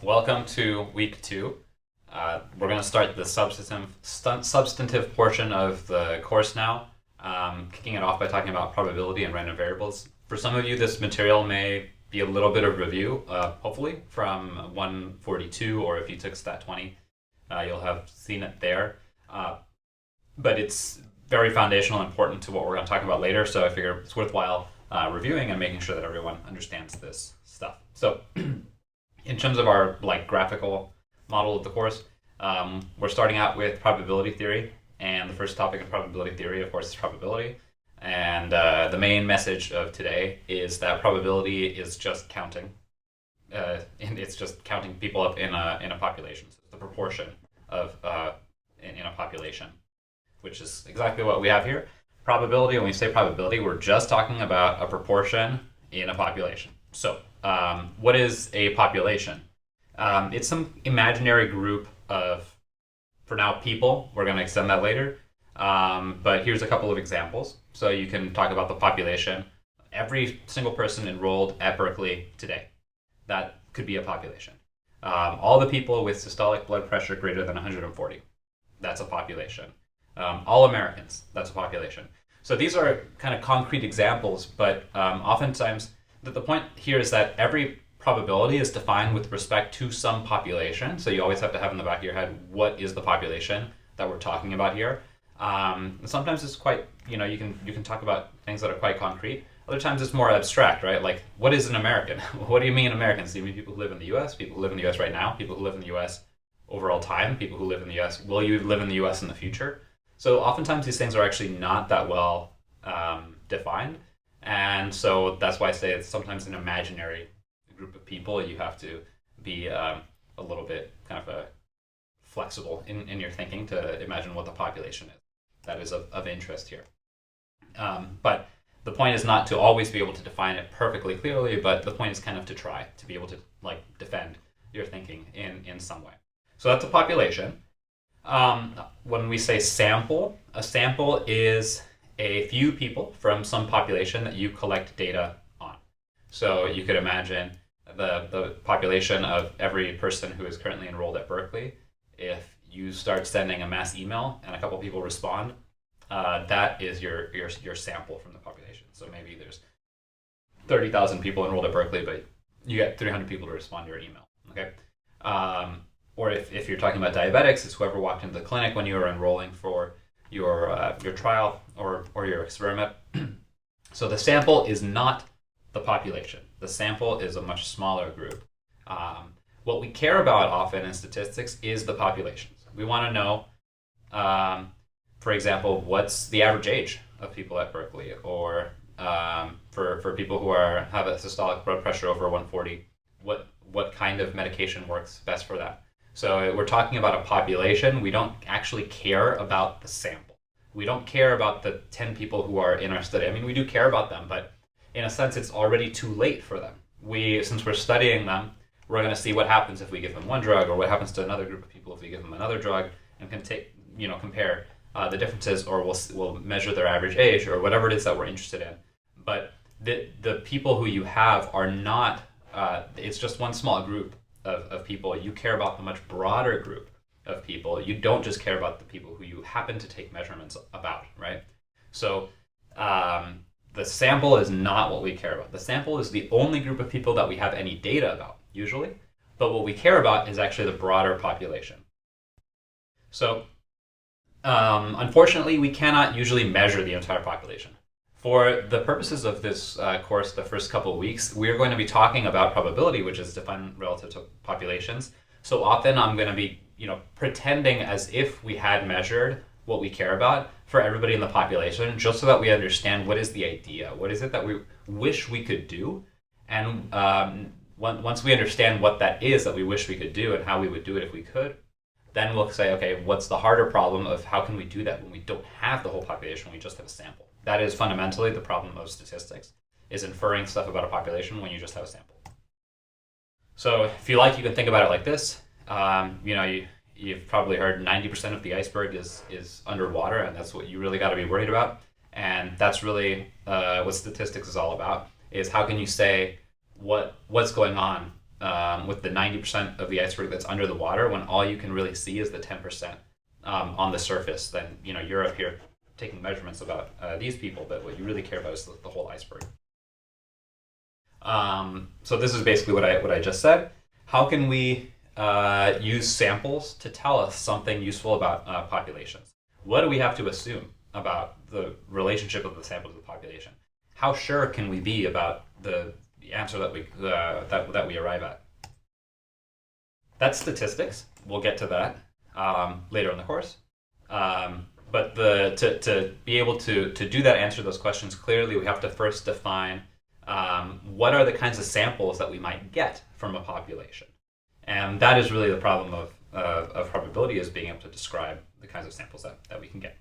Welcome to week two. We're going to start the substantive portion of the course now, kicking it off by talking about probability and random variables. For some of you, this material may be a little bit of review, hopefully, from 142, or if you took Stat 20, you'll have seen it there. But it's very foundational and important to what we're going to talk about later, so I figure it's worthwhile reviewing and making sure that everyone understands this stuff. So in terms of our graphical model of the course, we're starting out with probability theory, and the first topic in probability theory, of course, is probability. And the main message of today is that probability is just counting, and it's just counting people up in a population. So it's the proportion of in a population, which is exactly what we have here. Probability. When we say probability, we're just talking about a proportion in a population. So what is a population? It's some imaginary group of, for now, people. We're going to extend that later. But here's a couple of examples. So you can talk about the population. Every single person enrolled at Berkeley today. That could be a population. All the people with systolic blood pressure greater than 140. That's a population. All Americans. That's a population. So these are kind of concrete examples, but oftentimes the point here is that every probability is defined with respect to some population. So you always have to have in the back of your head, what is the population that we're talking about here? Sometimes it's quite, you can talk about things that are quite concrete. Other times it's more abstract, right? Like, what is an American? What do you mean Americans? Do you mean people who live in the US? People who live in the US right now? People who live in the US over all time? People who live in the US? Will you live in the US in the future? So oftentimes these things are actually not that well defined. And so that's why I say it's sometimes an imaginary group of people. You have to be a little bit kind of flexible in your thinking to imagine what the population is. That is of interest here. But the point is not to always be able to define it perfectly clearly, but the point is kind of to try to be able to defend your thinking in some way. So that's a population. When we say sample, a sample is a few people from some population that you collect data on. So you could imagine the population of every person who is currently enrolled at Berkeley. If you start sending a mass email and a couple people respond, that is your sample from the population. So maybe there's 30,000 people enrolled at Berkeley, but you get 300 people to respond to your email. Okay. Or if you're talking about diabetics, it's whoever walked into the clinic when you were enrolling for your trial or your experiment. So the sample is not the population. The sample is a much smaller group. What we care about often in statistics is the populations. We want to know, for example, what's the average age of people at Berkeley, or for people who have a systolic blood pressure over 140, what kind of medication works best for that. So we're talking about a population. We don't actually care about the sample. We don't care about the 10 people who are in our study. I mean, we do care about them, but in a sense, it's already too late for them. Since we're studying them, we're going to see what happens if we give them one drug, or what happens to another group of people if we give them another drug, and can compare the differences, or we'll measure their average age, or whatever it is that we're interested in. But the people who you have are not. It's just one small group of people. You care about the much broader group of people. You don't just care about the people who you happen to take measurements about, right? So the sample is not what we care about. The sample is the only group of people that we have any data about, usually. But what we care about is actually the broader population. So unfortunately, we cannot usually measure the entire population. For the purposes of this course, the first couple of weeks, we're going to be talking about probability, which is defined relative to populations. So often I'm going to be, pretending as if we had measured what we care about for everybody in the population, just so that we understand what is the idea, what is it that we wish we could do, and once we understand what that is that we wish we could do and how we would do it if we could, then we'll say, okay, what's the harder problem of how can we do that when we don't have the whole population, we just have a sample. That is fundamentally the problem of statistics, is inferring stuff about a population when you just have a sample. So if you like, you can think about it like this. You've probably heard 90% of the iceberg is underwater, and that's what you really got to be worried about. And that's really what statistics is all about, is how can you say what's going on with the 90% of the iceberg that's under the water, when all you can really see is the 10% on the surface, then you're up here taking measurements about these people, but what you really care about is the whole iceberg. So this is basically what I just said. How can we use samples to tell us something useful about populations? What do we have to assume about the relationship of the sample to the population? How sure can we be about the answer that we arrive at? That's statistics. We'll get to that later in the course. But to be able to do that, answer those questions clearly, we have to first define what are the kinds of samples that we might get from a population. And that is really the problem of probability, is being able to describe the kinds of samples that we can get.